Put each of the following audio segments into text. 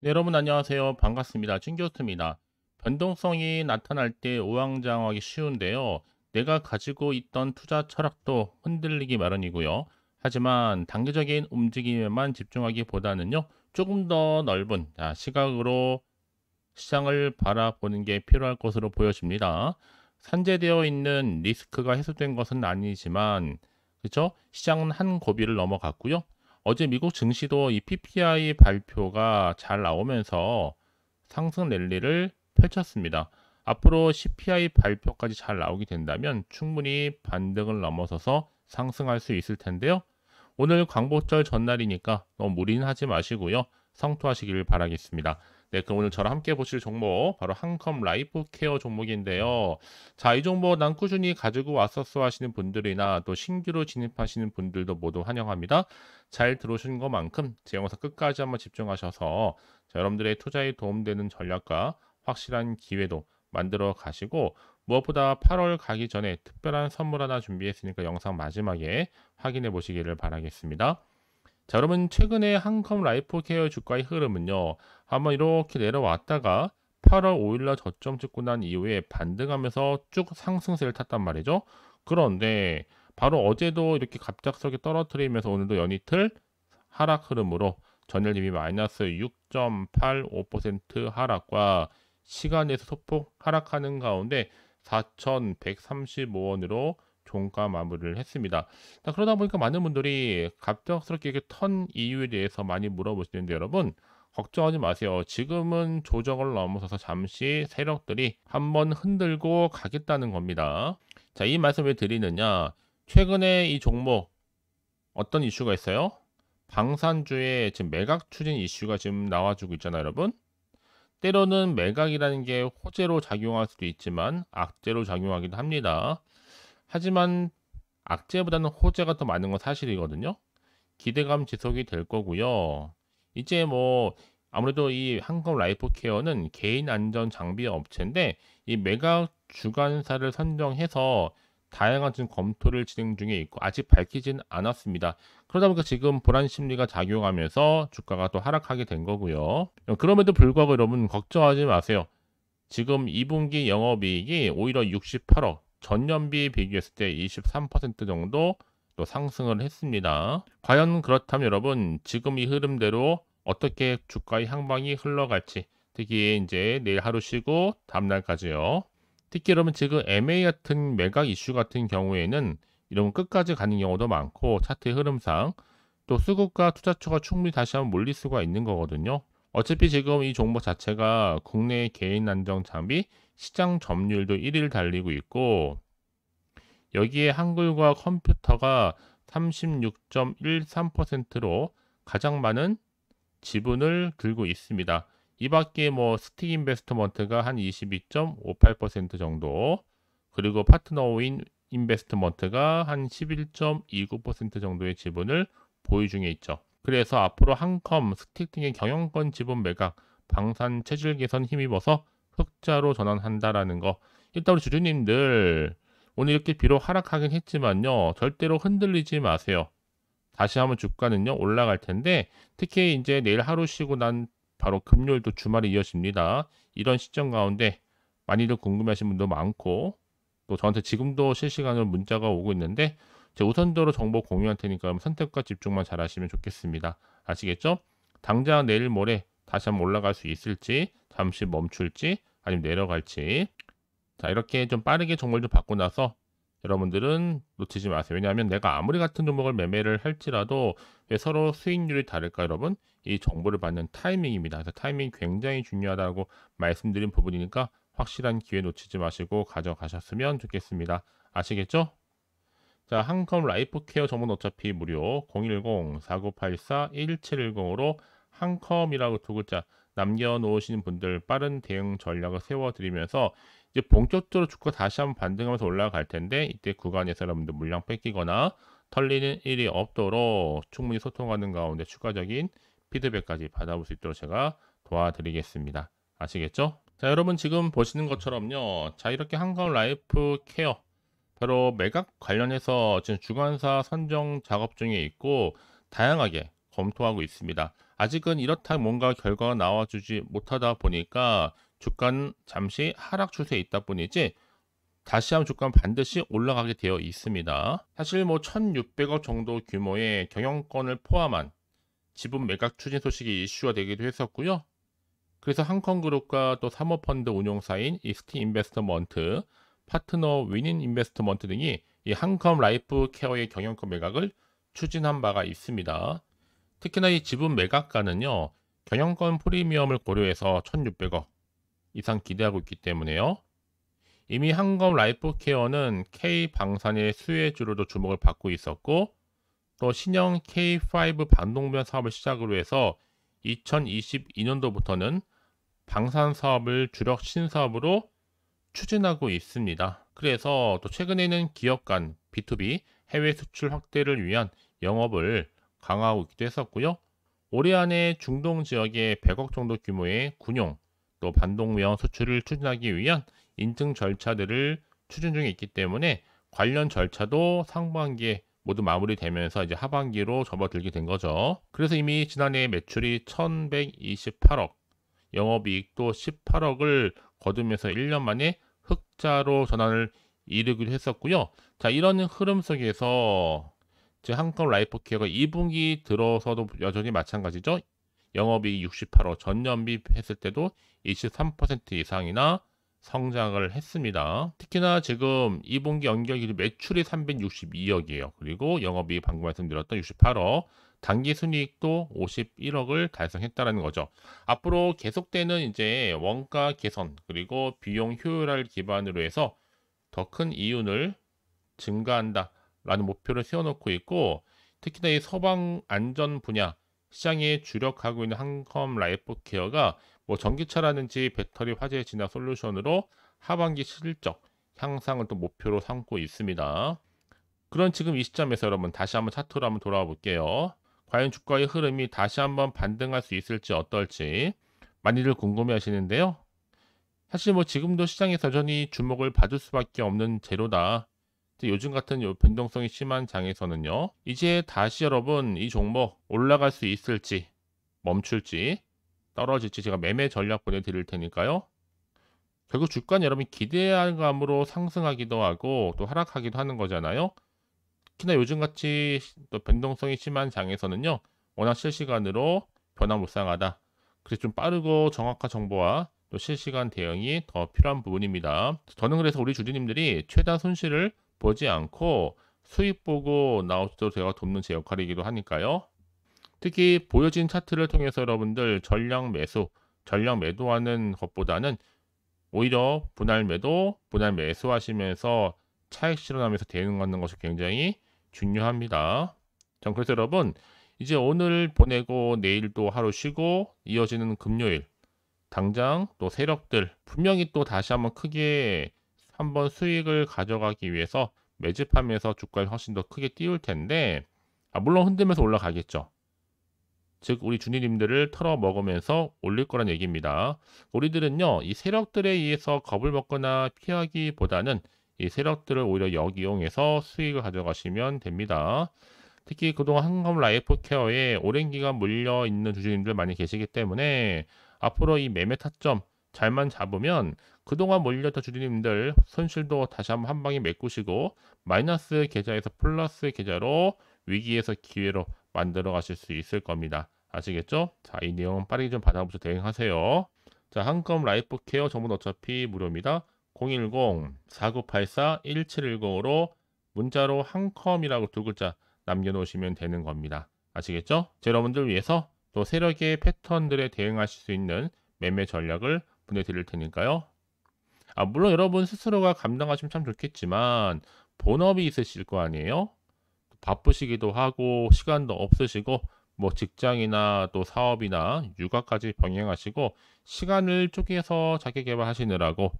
네, 여러분 안녕하세요. 반갑습니다. 찐교수입니다. 변동성이 나타날 때 우왕좌왕하기 쉬운데요. 내가 가지고 있던 투자 철학도 흔들리기 마련이고요. 하지만 단기적인 움직임에만 집중하기보다는요. 조금 더 넓은 시각으로 시장을 바라보는 게 필요할 것으로 보여집니다. 산재되어 있는 리스크가 해소된 것은 아니지만, 그렇죠? 시장은 한 고비를 넘어갔고요. 어제 미국 증시도 이 PPI 발표가 잘 나오면서 상승 랠리를 펼쳤습니다. 앞으로 CPI 발표까지 잘 나오게 된다면 충분히 반등을 넘어서서 상승할 수 있을 텐데요. 오늘 광복절 전날이니까 너무 무리는 하지 마시고요. 성투하시길 바라겠습니다. 네, 그럼 오늘 저랑 함께 보실 종목 바로 한컴 라이프 케어 종목인데요. 자, 이 종목 난 꾸준히 가지고 왔었어 하시는 분들이나 또 신규로 진입하시는 분들도 모두 환영합니다. 잘 들어오신 것만큼 제 영상 끝까지 한번 집중하셔서 여러분들의 투자에 도움되는 전략과 확실한 기회도 만들어 가시고, 무엇보다 8월 가기 전에 특별한 선물 하나 준비했으니까 영상 마지막에 확인해 보시기를 바라겠습니다. 자, 여러분 최근에 한컴 라이프 케어 주가의 흐름은요. 한번 이렇게 내려왔다가 8월 5일날 저점 찍고 난 이후에 반등하면서 쭉 상승세를 탔단 말이죠. 그런데 바로 어제도 이렇게 갑작스럽게 떨어뜨리면서 오늘도 연이틀 하락 흐름으로 전일 대비 마이너스 6.85% 하락과 시간에서 소폭 하락하는 가운데 4,135원으로 종가 마무리를 했습니다. 자, 그러다 보니까 많은 분들이 갑작스럽게 이렇게 턴 이유에 대해서 많이 물어보시는데, 여러분 걱정하지 마세요. 지금은 조정을 넘어서서 잠시 세력들이 한번 흔들고 가겠다는 겁니다. 자, 이 말씀을 드리느냐, 최근에 이 종목 어떤 이슈가 있어요? 방산주의 지금 매각 추진 이슈가 지금 나와주고 있잖아요, 여러분. 때로는 매각이라는 게 호재로 작용할 수도 있지만 악재로 작용하기도 합니다. 하지만 악재보다는 호재가 더 많은 건 사실이거든요. 기대감 지속이 될 거고요. 이제 뭐 아무래도 이 한국 라이프 케어는 개인 안전 장비 업체인데 이 매각 주관사를 선정해서 다양한 지금 검토를 진행 중에 있고 아직 밝히진 않았습니다. 그러다 보니까 지금 불안 심리가 작용하면서 주가가 또 하락하게 된 거고요. 그럼에도 불구하고 여러분 걱정하지 마세요. 지금 2분기 영업이익이 오히려 68억, 전년비에 비교했을 때 23% 정도 또 상승을 했습니다. 과연 그렇다면 여러분 지금 이 흐름대로 어떻게 주가의 향방이 흘러갈지, 특히 이제 내일 하루 쉬고 다음날까지요. 특히 여러분 지금 MA 같은 매각 이슈 같은 경우에는 이런 끝까지 가는 경우도 많고 차트의 흐름상 또 수급과 투자처가 충분히 다시 한번 몰릴 수가 있는 거거든요. 어차피 지금 이 종목 자체가 국내 개인 안정 장비 시장 점유율도 1위를 달리고 있고, 여기에 한글과 컴퓨터가 36.13%로 가장 많은 지분을 들고 있습니다. 이 밖에 뭐 스틱 인베스트먼트가 한 22.58% 정도, 그리고 파트너인 인베스트먼트가 한 11.29% 정도의 지분을 보유 중에 있죠. 그래서 앞으로 한컴, 스틱 등의 경영권 지분 매각, 방산 체질 개선 힘입어서 흑자로 전환한다라는 거. 일단 우리 주주님들 오늘 이렇게 비록 하락하긴 했지만요. 절대로 흔들리지 마세요. 다시 한번 주가는요 올라갈 텐데, 특히 이제 내일 하루 쉬고 난 바로 금요일도 주말이 이어집니다. 이런 시점 가운데 많이들 궁금해하신 분도 많고 또 저한테 지금도 실시간으로 문자가 오고 있는데, 제가 우선적으로 정보 공유할 테니까 선택과 집중만 잘 하시면 좋겠습니다. 아시겠죠? 당장 내일 모레 다시 한번 올라갈 수 있을지, 잠시 멈출지, 아니면 내려갈지. 자, 이렇게 좀 빠르게 정보를 좀 받고 나서 여러분들은 놓치지 마세요. 왜냐하면 내가 아무리 같은 종목을 매매를 할지라도 왜 서로 수익률이 다를까, 여러분? 이 정보를 받는 타이밍입니다. 그래서 타이밍이 굉장히 중요하다고 말씀드린 부분이니까 확실한 기회 놓치지 마시고 가져가셨으면 좋겠습니다. 아시겠죠? 자, 한컴 라이프 케어 정보는 어차피 무료 010-4984-1710으로 한컴이라고 두 글자 남겨놓으시는 분들 빠른 대응 전략을 세워드리면서 이제 본격적으로 주가 다시 한번 반등하면서 올라갈 텐데, 이때 구간에서 여러분들 물량 뺏기거나 털리는 일이 없도록 충분히 소통하는 가운데 추가적인 피드백까지 받아볼 수 있도록 제가 도와드리겠습니다. 아시겠죠? 자, 여러분 지금 보시는 것처럼요. 자, 이렇게 한컴 라이프 케어 바로 매각 관련해서 지금 주관사 선정 작업 중에 있고, 다양하게 검토하고 있습니다. 아직은 이렇다 뭔가 결과가 나와주지 못하다 보니까 주가는 잠시 하락 추세에 있다 뿐이지 다시 한번 주가는 반드시 올라가게 되어 있습니다. 사실 뭐 1600억 정도 규모의 경영권을 포함한 지분 매각 추진 소식이 이슈가 되기도 했었고요. 그래서 한컨그룹과 또 사모펀드 운용사인 이스티 인베스트먼트, 파트너 위닌 인베스트먼트 등이 이 한컴 라이프 케어의 경영권 매각을 추진한 바가 있습니다. 특히나 이 지분 매각가는요, 경영권 프리미엄을 고려해서 1,600억 이상 기대하고 있기 때문에요. 이미 한컴 라이프 케어는 K방산의 수혜주로도 주목을 받고 있었고, 또 신형 K5 반동변 사업을 시작으로 해서 2022년도부터는 방산 사업을 주력 신사업으로 추진하고 있습니다. 그래서 또 최근에는 기업 간 B2B 해외 수출 확대를 위한 영업을 강화하고 있기도 했었고요. 올해 안에 중동 지역에 100억 정도 규모의 군용 또 반동면 수출을 추진하기 위한 인증 절차들을 추진 중에 있기 때문에 관련 절차도 상반기에 모두 마무리되면서 이제 하반기로 접어들게 된 거죠. 그래서 이미 지난해 매출이 1128억, 영업이익도 18억을 거두면서 1년 만에 흑자로 전환을 이루기도 했었고요. 자, 이런 흐름 속에서 한컴 라이프케어가 2분기 들어서도 여전히 마찬가지죠. 영업이익 68억, 전년비 했을 때도 23% 이상이나 성장을 했습니다. 특히나 지금 2분기 연결 기준 매출이 362억이에요. 그리고 영업이익 방금 말씀드렸던 68억, 당기 순이익도 51억을 달성했다라는 거죠. 앞으로 계속되는 이제 원가 개선 그리고 비용 효율화를 기반으로 해서 더 큰 이윤을 증가한다라는 목표를 세워놓고 있고, 특히나 이 서방 안전 분야 시장에 주력하고 있는 한컴 라이프케어가 뭐 전기차라든지 배터리 화재 진화 솔루션으로 하반기 실적 향상을 또 목표로 삼고 있습니다. 그런 지금 이 시점에서 여러분 다시 한번 차트로 한번 돌아와 볼게요. 과연 주가의 흐름이 다시 한번 반등할 수 있을지 어떨지 많이들 궁금해 하시는데요. 사실 뭐 지금도 시장에서 여전히 주목을 받을 수밖에 없는 재료다. 요즘 같은 요 변동성이 심한 장에서는요, 이제 다시 여러분 이 종목 올라갈 수 있을지 멈출지 떨어질지 제가 매매 전략 보내드릴 테니까요. 결국 주가는 여러분 기대감으로 상승하기도 하고 또 하락하기도 하는 거잖아요. 특히나 요즘같이 또 변동성이 심한 장에서는요, 워낙 실시간으로 변화무쌍하다. 그래서 좀 빠르고 정확한 정보와 또 실시간 대응이 더 필요한 부분입니다. 저는 그래서 우리 주주님들이 최다 손실을 보지 않고 수익 보고 나오도록 제가 돕는 제 역할이기도 하니까요. 특히 보여진 차트를 통해서 여러분들 전량 매도하는 것보다는 오히려 분할 매도, 분할 매수하시면서 차익 실현하면서 대응하는 것이 굉장히 중요합니다. 전 그래서 여러분 이제 오늘 보내고 내일도 하루 쉬고 이어지는 금요일 당장 또 세력들 분명히 또 다시 한번 크게 한번 수익을 가져가기 위해서 매집하면서 주가를 훨씬 더 크게 띄울 텐데, 물론 흔들면서 올라가겠죠. 즉 우리 주니님들을 털어 먹으면서 올릴 거란 얘기입니다. 우리들은요 이 세력들에 의해서 겁을 먹거나 피하기보다는 이 세력들을 오히려 역이용해서 수익을 가져가시면 됩니다. 특히 그동안 한컴 라이프 케어에 오랜 기간 물려 있는 주주님들 많이 계시기 때문에 앞으로 이 매매 타점 잘만 잡으면 그동안 몰렸던 주주님들 손실도 다시 한번 한 방에 메꾸시고 마이너스 계좌에서 플러스 계좌로 위기에서 기회로 만들어 가실 수 있을 겁니다. 아시겠죠? 자, 이 내용 빠르게 좀 받아보셔서 대응하세요. 자, 한컴 라이프 케어 정보는 어차피 무료입니다. 010-4984-1710으로 문자로 한컴이라고 두 글자 남겨놓으시면 되는 겁니다. 아시겠죠? 자, 여러분들 위해서 또 세력의 패턴들에 대응하실 수 있는 매매 전략을 보내드릴 테니까요. 물론 여러분 스스로가 감당하시면 참 좋겠지만 본업이 있으실 거 아니에요? 바쁘시기도 하고 시간도 없으시고 뭐 직장이나 또 사업이나 육아까지 병행하시고 시간을 쪼개서 자기 개발하시느라고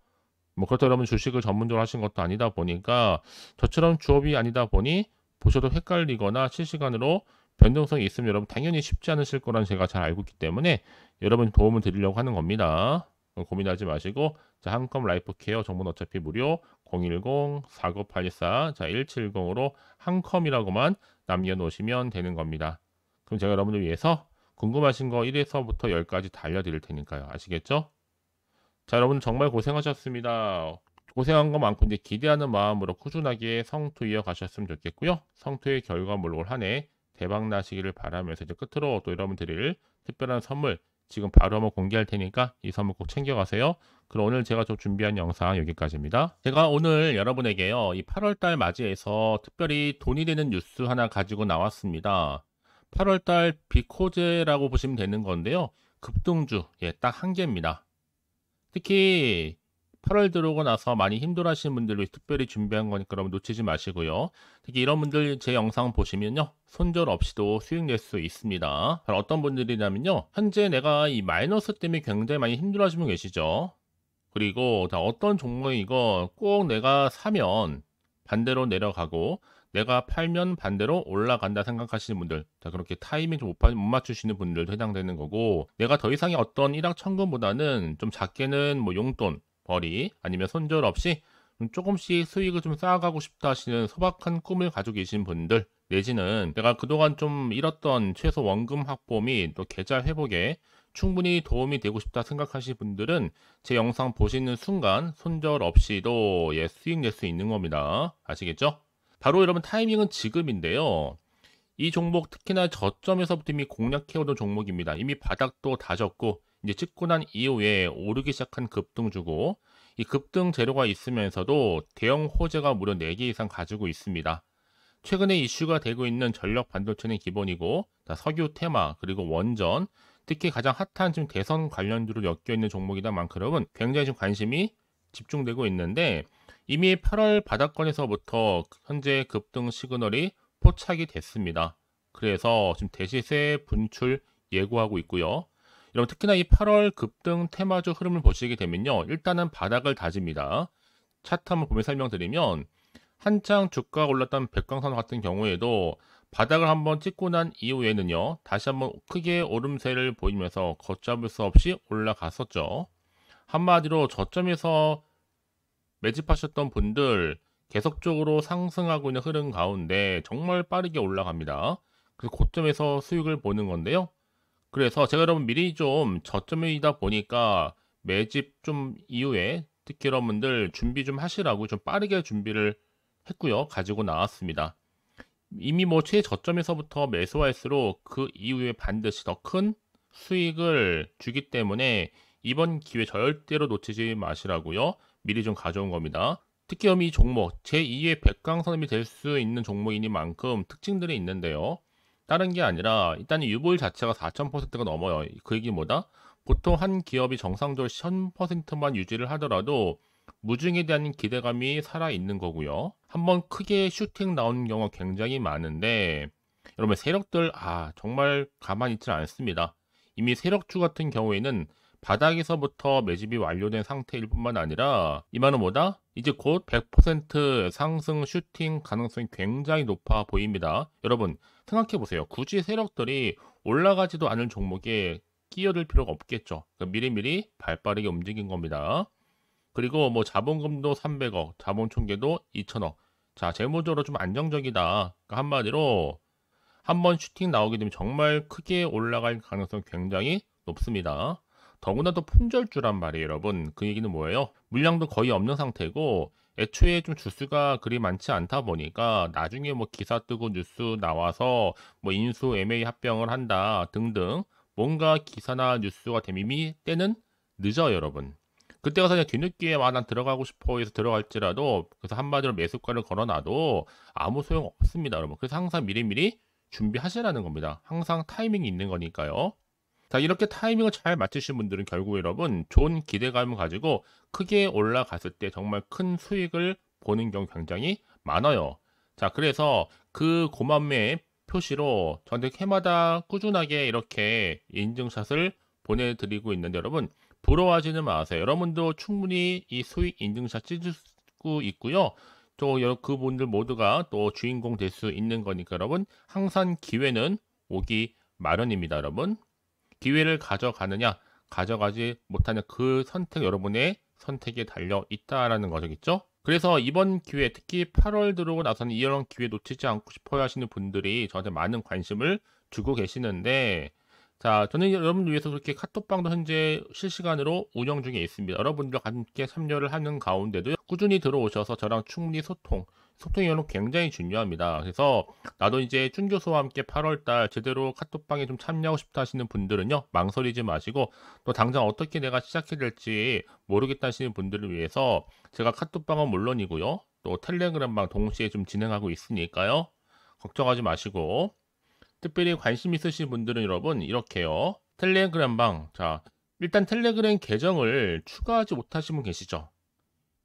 뭐 그렇다고 여러분 주식을 전문적으로 하신 것도 아니다 보니까 저처럼 주업이 아니다 보니 보셔도 헷갈리거나 실시간으로 변동성이 있으면 여러분 당연히 쉽지 않으실 거란 제가 잘 알고 있기 때문에 여러분 도움을 드리려고 하는 겁니다. 고민하지 마시고 자, 한컴 라이프 케어 정보는 어차피 무료 010-4984 1710으로 한컴이라고만 남겨놓으시면 되는 겁니다. 그럼 제가 여러분들 위해서 궁금하신 거 1에서부터 10까지 다 알려드릴 테니까요. 아시겠죠? 자, 여러분 정말 고생하셨습니다. 고생한 거 많고 이제 기대하는 마음으로 꾸준하게 성투 이어가셨으면 좋겠고요. 성투의 결과물로 올 한 해 대박 나시기를 바라면서 이제 끝으로 또 여러분 드릴 특별한 선물 지금 바로 한번 공개할 테니까 이 선물 꼭 챙겨가세요. 그럼 오늘 제가 좀 준비한 영상 여기까지입니다. 제가 오늘 여러분에게요, 이 8월달 맞이해서 특별히 돈이 되는 뉴스 하나 가지고 나왔습니다. 8월달 비코제라고 보시면 되는 건데요. 급등주, 예, 딱 한 개입니다. 특히 8월 들어오고 나서 많이 힘들어하시는 분들 위해 특별히 준비한 거니까 여러분 놓치지 마시고요. 특히 이런 분들 제 영상 보시면요, 손절 없이도 수익 낼 수 있습니다. 바로 어떤 분들이냐면요, 현재 내가 이 마이너스 때문에 굉장히 많이 힘들어하시는 분 계시죠. 그리고 다 어떤 종목이 이거 꼭 내가 사면 반대로 내려가고 내가 팔면 반대로 올라간다 생각하시는 분들, 자, 그렇게 타이밍 좀 못 맞추시는 분들도 해당되는 거고, 내가 더 이상의 어떤 일확천금보다는 좀 작게는 뭐 용돈, 벌이 아니면 손절 없이 조금씩 수익을 좀 쌓아가고 싶다 하시는 소박한 꿈을 가지고 계신 분들, 내지는 내가 그동안 좀 잃었던 최소 원금 확보 및 또 계좌 회복에 충분히 도움이 되고 싶다 생각하시는 분들은 제 영상 보시는 순간 손절 없이도 수익 낼 수 있는 겁니다. 아시겠죠? 바로 여러분 타이밍은 지금인데요. 이 종목 특히나 저점에서부터 이미 공략해오던 종목입니다. 이미 바닥도 다졌고 이제 찍고 난 이후에 오르기 시작한 급등주고, 이 급등 재료가 있으면서도 대형 호재가 무려 4개 이상 가지고 있습니다. 최근에 이슈가 되고 있는 전력 반도체는 기본이고, 석유 테마 그리고 원전, 특히 가장 핫한 지금 대선 관련주로 엮여 있는 종목이다 만큼 굉장히 지금 관심이 집중되고 있는데, 이미 8월 바닥권에서부터 현재 급등 시그널이 포착이 됐습니다. 그래서 지금 대시세 분출 예고하고 있고요. 여러분 특히나 이 8월 급등 테마주 흐름을 보시게 되면요, 일단은 바닥을 다집니다. 차트 한번 보면 설명드리면, 한창 주가가 올랐던 백광산 같은 경우에도 바닥을 한번 찍고 난 이후에는요, 다시 한번 크게 오름세를 보이면서 걷잡을 수 없이 올라갔었죠. 한마디로 저점에서 매집하셨던 분들 계속적으로 상승하고 있는 흐름 가운데 정말 빠르게 올라갑니다. 그래서 고점에서 수익을 보는 건데요. 그래서 제가 여러분 미리 좀 저점이다 보니까 매집 좀 이후에 특히 여러분들 준비 좀 하시라고 좀 빠르게 준비를 했고요. 가지고 나왔습니다. 이미 뭐 최저점에서부터 매수할수록 그 이후에 반드시 더 큰 수익을 주기 때문에 이번 기회 절대로 놓치지 마시라고요. 미리 좀 가져온 겁니다. 특히 이 종목 제2의 백강선음이 될 수 있는 종목이니만큼 특징들이 있는데요. 다른 게 아니라 일단 유보율 자체가 4,000%가 넘어요. 그 얘기 뭐다? 보통 한 기업이 정상적으로 1000%만 유지를 하더라도 무중에 대한 기대감이 살아있는 거고요. 한번 크게 슈팅 나오는 경우가 굉장히 많은데, 여러분 세력들 정말 가만히 있지 않습니다. 이미 세력주 같은 경우에는 바닥에서부터 매집이 완료된 상태일 뿐만 아니라 이 말은 뭐다? 이제 곧 100% 상승 슈팅 가능성이 굉장히 높아 보입니다. 여러분 생각해 보세요. 굳이 세력들이 올라가지도 않을 종목에 끼어들 필요가 없겠죠. 그러니까 미리미리 발빠르게 움직인 겁니다. 그리고 뭐 자본금도 300억, 자본 총계도 2천억. 자, 재무적으로 좀 안정적이다. 그러니까 한마디로 한번 슈팅 나오게 되면 정말 크게 올라갈 가능성이 굉장히 높습니다. 더구나 또 품절주란 말이에요, 여러분. 그 얘기는 뭐예요? 물량도 거의 없는 상태고 애초에 좀 주수가 그리 많지 않다 보니까 나중에 뭐 기사 뜨고 뉴스 나와서 뭐 인수 M&A 합병을 한다 등등 뭔가 기사나 뉴스가 되면 이미 때는 늦어요, 여러분. 그때 가서 그냥 뒤늦게 난 들어가고 싶어 해서 들어갈지라도, 그래서 한마디로 매수가를 걸어놔도 아무 소용 없습니다, 여러분. 그래서 항상 미리미리 준비하시라는 겁니다. 항상 타이밍이 있는 거니까요. 자, 이렇게 타이밍을 잘 맞추신 분들은 결국 여러분 좋은 기대감을 가지고 크게 올라갔을 때 정말 큰 수익을 보는 경우 굉장히 많아요. 자, 그래서 그 고만매의 표시로 저한테 해마다 꾸준하게 이렇게 인증샷을 보내드리고 있는데, 여러분 부러워하지는 마세요. 여러분도 충분히 이 수익 인증샷 찍을 수 있고요. 또 그분들 모두가 또 주인공 될 수 있는 거니까 여러분 항상 기회는 오기 마련입니다, 여러분. 기회를 가져가느냐 가져가지 못하는 그 선택, 여러분의 선택에 달려 있다라는 거겠죠. 그래서 이번 기회, 특히 8월 들어오고 나서는 이런 기회 놓치지 않고 싶어 하시는 분들이 저한테 많은 관심을 주고 계시는데, 자, 저는 여러분들 위해서 그렇게 카톡방도 현재 실시간으로 운영 중에 있습니다. 여러분들과 함께 참여를 하는 가운데도 꾸준히 들어오셔서 저랑 충분히 소통이 여러분 굉장히 중요합니다. 그래서 나도 이제 준 교수와 함께 8월달 제대로 카톡방에 좀 참여하고 싶다 하시는 분들은요, 망설이지 마시고 또 당장 어떻게 내가 시작해야 될지 모르겠다 하시는 분들을 위해서 제가 카톡방은 물론이고요, 또 텔레그램방 동시에 좀 진행하고 있으니까요. 걱정하지 마시고, 특별히 관심 있으신 분들은 여러분 이렇게요. 텔레그램방, 자, 일단 텔레그램 계정을 추가하지 못하신 분 계시죠?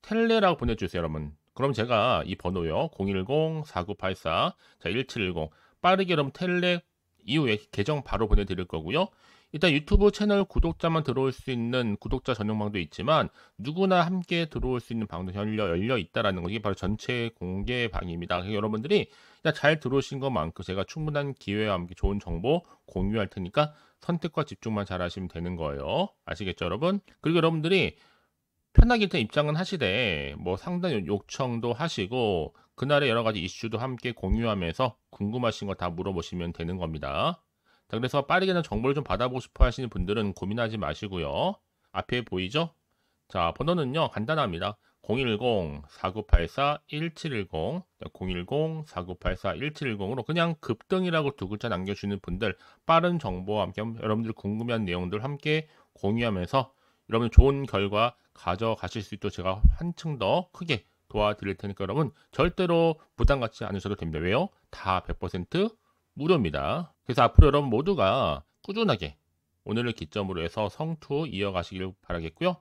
텔레라고 보내주세요, 여러분. 그럼 제가 이 번호요, 010-4984, 자, 1710, 빠르게 여러분 텔레 이후에 계정 바로 보내드릴 거고요. 일단 유튜브 채널 구독자만 들어올 수 있는 구독자 전용방도 있지만 누구나 함께 들어올 수 있는 방도 열려 있다라는 거, 이게 바로 전체 공개 방입니다. 그래서 여러분들이 잘 들어오신 것만큼 제가 충분한 기회와 함께 좋은 정보 공유할 테니까 선택과 집중만 잘 하시면 되는 거예요. 아시겠죠, 여러분? 그리고 여러분들이 편하게 일단 입장은 하시되 뭐 상담 요청도 하시고 그날의 여러 가지 이슈도 함께 공유하면서 궁금하신 거 다 물어보시면 되는 겁니다. 자, 그래서 빠르게는 정보를 좀 받아보고 싶어 하시는 분들은 고민하지 마시고요. 앞에 보이죠? 자, 번호는요, 간단합니다. 010-4984-1710, 010-4984-1710으로 그냥 급등이라고 두 글자 남겨주시는 분들, 빠른 정보와 함께 여러분들 궁금한 내용들 함께 공유하면서 여러분 좋은 결과 가져가실 수 있도록 제가 한층 더 크게 도와드릴 테니까 여러분 절대로 부담 갖지 않으셔도 됩니다. 왜요? 다 100% 무료입니다. 그래서 앞으로 여러분 모두가 꾸준하게 오늘을 기점으로 해서 성투 이어가시길 바라겠고요.